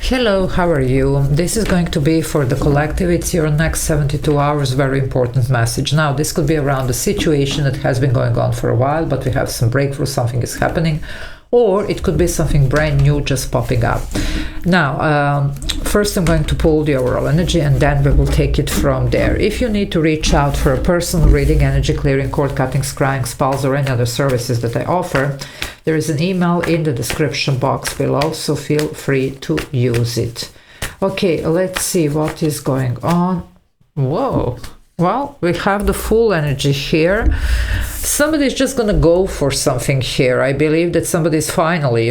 Hello, how are you? This is going to be for the collective. It's your next 72 hours, very important message. Now, this could be around a situation that has been going on for a while, but we have some breakthrough, something is happening, or it could be something brand new just popping up. Now, first I'm going to pull the overall energy and then we will take it from there. If you need to reach out for a personal reading, energy clearing, cord cutting, scrying, spells, or any other services that I offer, there is an email in the description box below, so feel free to use it. Okay, let's see what is going on. Whoa. Well, we have the full energy here. Somebody's just gonna go for something here. I believe that somebody's finally,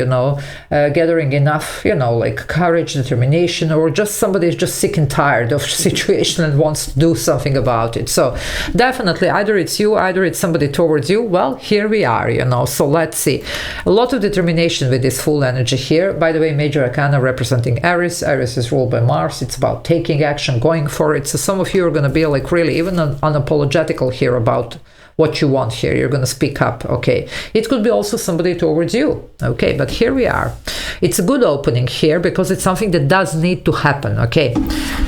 gathering enough, like courage, determination, or just somebody's just sick and tired of the situation and wants to do something about it. So definitely, either it's you, either it's somebody towards you. Well, here we are, so let's see. A lot of determination with this full energy here. By the way, Major Arcana representing Aries. Aries is ruled by Mars. It's about taking action, going for it. So some of you are gonna be like really even unapologetical here about what you want here. You're going to speak up. Okay, it could be also somebody towards you. Okay, but here we are. It's a good opening here because it's something that does need to happen. Okay,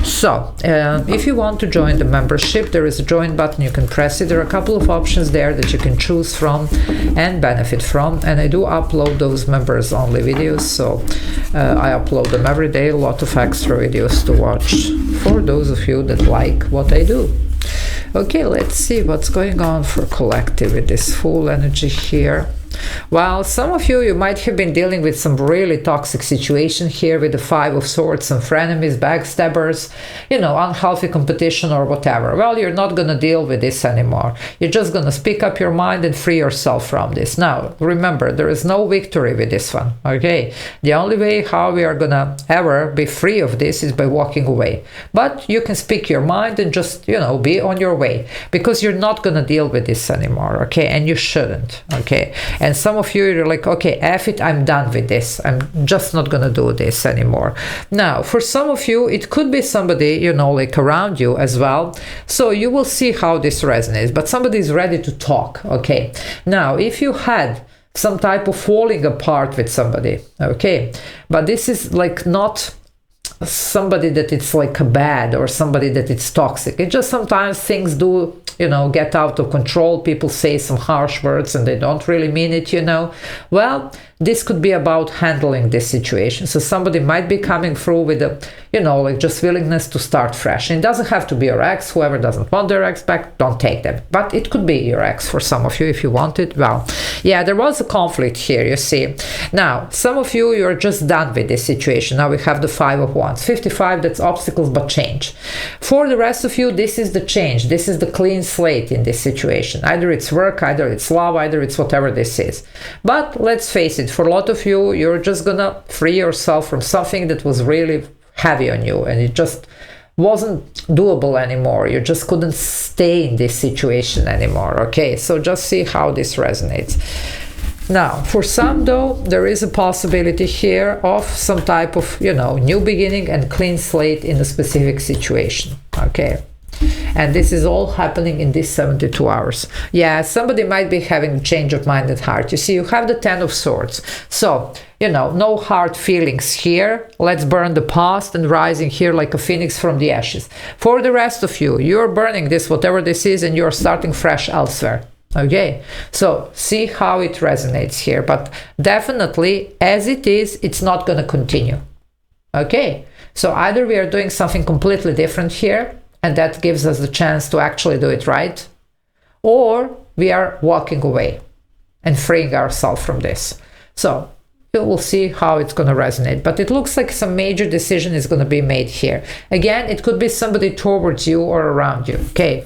so if you want to join the membership, there is a join button. You can press it. There are a couple of options there that you can choose from and benefit from, and I do upload those members only videos, so I upload them every day. A lot of extra videos to watch for those of you that like what I do. Okay, let's see what's going on for collective with this full energy here. Well, some of you might have been dealing with some really toxic situation here with the Five of Swords, some frenemies, backstabbers, unhealthy competition or whatever. Well, you're not going to deal with this anymore. You're just going to speak up your mind and free yourself from this. Now, remember, there is no victory with this one, okay? The only way how we are going to ever be free of this is by walking away. But you can speak your mind and just, be on your way, because you're not going to deal with this anymore, okay? And you shouldn't, okay? And some of you are like, okay, F it, I'm done with this. I'm just not going to do this anymore. Now, for some of you, it could be somebody, like around you as well. So you will see how this resonates, but somebody is ready to talk, okay? Now, if you had some type of falling apart with somebody, okay, but this is like not somebody that it's like a bad or somebody that it's toxic. It just sometimes things do get out of control. People say some harsh words and they don't really mean it, Well, this could be about handling this situation. So somebody might be coming through with a, just willingness to start fresh. And it doesn't have to be your ex. Whoever doesn't want their ex back, don't take them. But it could be your ex for some of you if you want it. Well, yeah, there was a conflict here, you see. Now, some of you, you're just done with this situation. Now we have the Five of Wands. 55, that's obstacles but change. For the rest of you, this is the change. This is the clean slate in this situation. Either it's work, either it's love, either it's whatever this is. But let's face it, for a lot of you, you're just gonna free yourself from something that was really heavy on you and it just wasn't doable anymore. You just couldn't stay in this situation anymore. Okay, so just see how this resonates. Now, for some though, there is a possibility here of some type of, new beginning and clean slate in a specific situation. Okay. And this is all happening in these 72 hours. Yeah, somebody might be having a change of mind at heart. You see, you have the Ten of Swords. So, no hard feelings here. Let's burn the past and rising here like a phoenix from the ashes. For the rest of you, you're burning this, whatever this is, and you're starting fresh elsewhere. Okay, so see how it resonates here. But definitely, as it is, it's not going to continue. Okay, so either we are doing something completely different here, and that gives us the chance to actually do it right, or we are walking away and freeing ourselves from this. So you will see how it's going to resonate, but it looks like some major decision is going to be made here. Again, it could be somebody towards you or around you. Okay,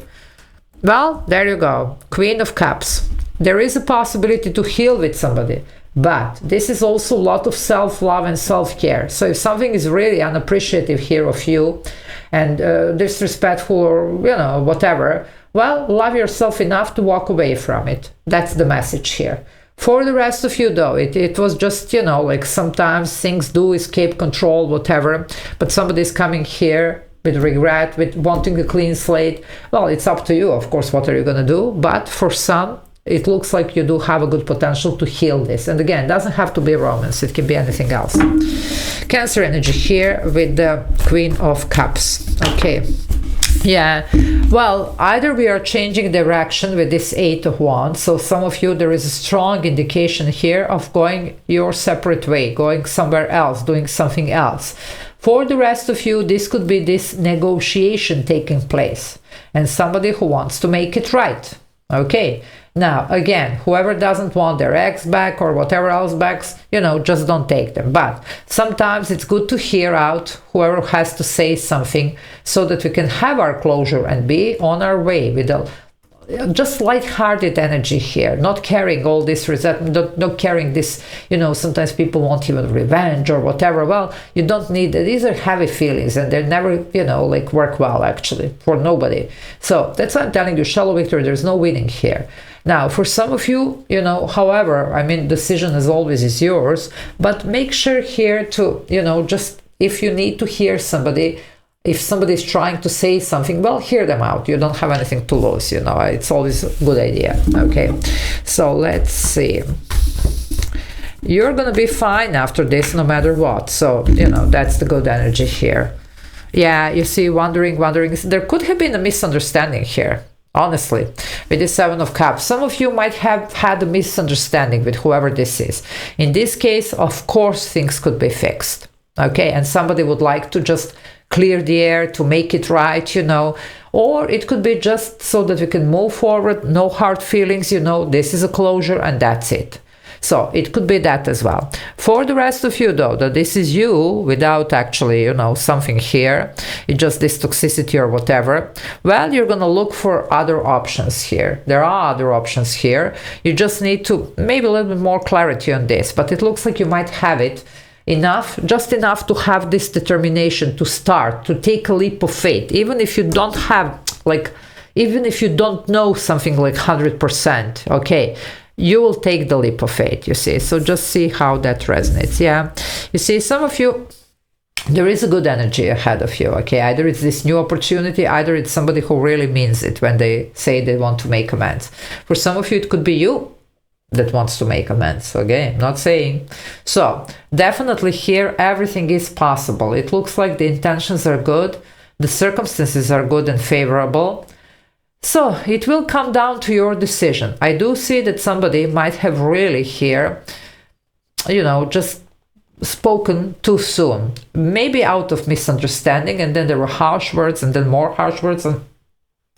well, there you go. Queen of Cups. There is a possibility to heal with somebody, but this is also a lot of self-love and self-care. So if something is really unappreciative here of you and disrespectful or, whatever, well, love yourself enough to walk away from it. That's the message here. For the rest of you, though, it was just, like sometimes things do escape control, whatever, but somebody's coming here with regret, with wanting a clean slate. Well, it's up to you, of course, what are you going to do? But for some, it looks like you do have a good potential to heal this. And again, it doesn't have to be romance, it can be anything else. Cancer energy here with the Queen of Cups. Okay. Yeah, well, either we are changing direction with this Eight of Wands. So some of you, there is a strong indication here of going your separate way, going somewhere else, doing something else. For the rest of you, this could be this negotiation taking place and somebody who wants to make it right. Okay. Now, again, whoever doesn't want their ex back or whatever else backs, you know, just don't take them. But sometimes it's good to hear out whoever has to say something so that we can have our closure and be on our way with a just light-hearted energy here, not carrying all this resentment, not carrying this, you know, sometimes people want even revenge or whatever. Well, you don't need it. These are heavy feelings and they never, you know, like work well actually for nobody. So that's why I'm telling you, shallow victory, there's no winning here. Now, for some of you, you know, however, I mean, decision as always is yours, but make sure here to, you know, just if you need to hear somebody, if somebody is trying to say something, well, hear them out. You don't have anything to lose, you know, it's always a good idea. Okay, so let's see. You're going to be fine after this, no matter what. So, you know, that's the good energy here. Yeah, you see, wondering. There could have been a misunderstanding here. Honestly, with the Seven of Cups, some of you might have had a misunderstanding with whoever this is. In this case, of course, things could be fixed. Okay, and somebody would like to just clear the air to make it right, you know, or it could be just so that we can move forward, no hard feelings, you know, this is a closure and that's it. So it could be that as well. For the rest of you though, that this is you without actually, you know, something here, it's just this toxicity or whatever, well, you're going to look for other options here. There are other options here. You just need to maybe a little bit more clarity on this, but it looks like you might have it enough, just enough to have this determination to start, to take a leap of faith, even if you don't have, like, even if you don't know something like 100%, okay, you will take the leap of faith, you see. So just see how that resonates. Yeah, you see, some of you, there is a good energy ahead of you. Okay, either it's this new opportunity, either it's somebody who really means it when they say they want to make amends. For some of you, it could be you that wants to make amends. Okay, not saying. So definitely here everything is possible. It looks like the intentions are good, the circumstances are good and favorable. So it will come down to your decision. I do see that somebody might have really here, you know, just spoken too soon, maybe out of misunderstanding, and then there were harsh words and then more harsh words, and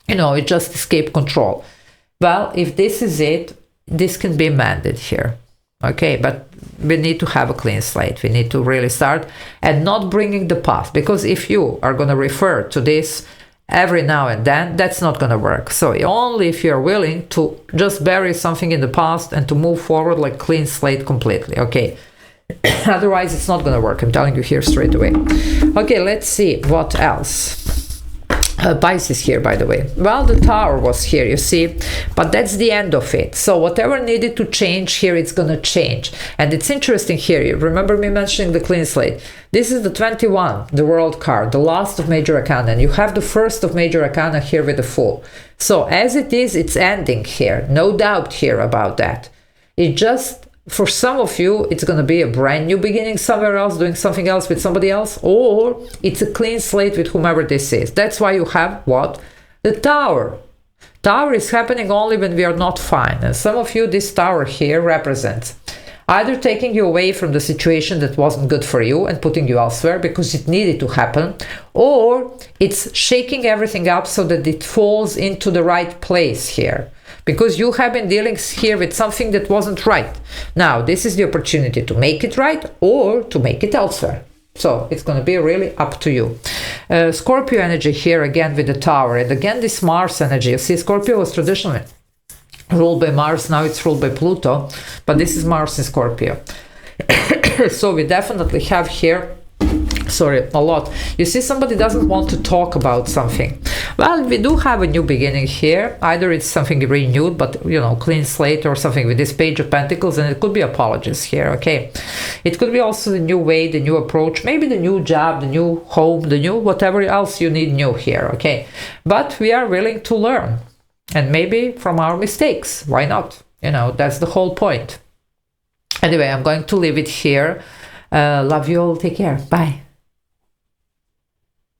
you know, it just escaped control. Well, if this is it, this can be amended here. Okay, but we need to have a clean slate. We need to really start and not bringing the past, because if you are going to refer to this every now and then, that's not going to work. So only if you're willing to just bury something in the past and to move forward like clean slate completely. Okay, otherwise it's not going to work. I'm telling you here straight away. Okay, let's see what else. Pisces here, by the way. Well, the Tower was here, you see, but that's the end of it. So whatever needed to change here, it's going to change. And it's interesting here. You remember me mentioning the clean slate. This is the 21, the World card, the last of Major Arcana. And you have the first of Major Arcana here with the Fool. So as it is, it's ending here. No doubt here about that. It just, for some of you, it's going to be a brand new beginning somewhere else, doing something else with somebody else, or it's a clean slate with whomever this is. That's why you have what? The Tower. Tower is happening only when we are not fine. And some of you, this Tower here represents either taking you away from the situation that wasn't good for you and putting you elsewhere because it needed to happen, or it's shaking everything up so that it falls into the right place here. Because you have been dealing here with something that wasn't right. Now, this is the opportunity to make it right or to make it elsewhere. So it's going to be really up to you. Scorpio energy here again with the Tower. And again, this Mars energy. You see, Scorpio was traditionally ruled by Mars. Now it's ruled by Pluto. But this is Mars in Scorpio. So we definitely have here, a lot. You see, somebody doesn't want to talk about something. Well, we do have a new beginning here. Either it's something renewed, but, you know, clean slate or something with this Page of Pentacles, and it could be apologies here, okay? It could be also the new way, the new approach, maybe the new job, the new home, the new whatever else you need new here, okay? But we are willing to learn. And maybe from our mistakes. Why not? That's the whole point. Anyway, I'm going to leave it here. Love you all. Take care. Bye.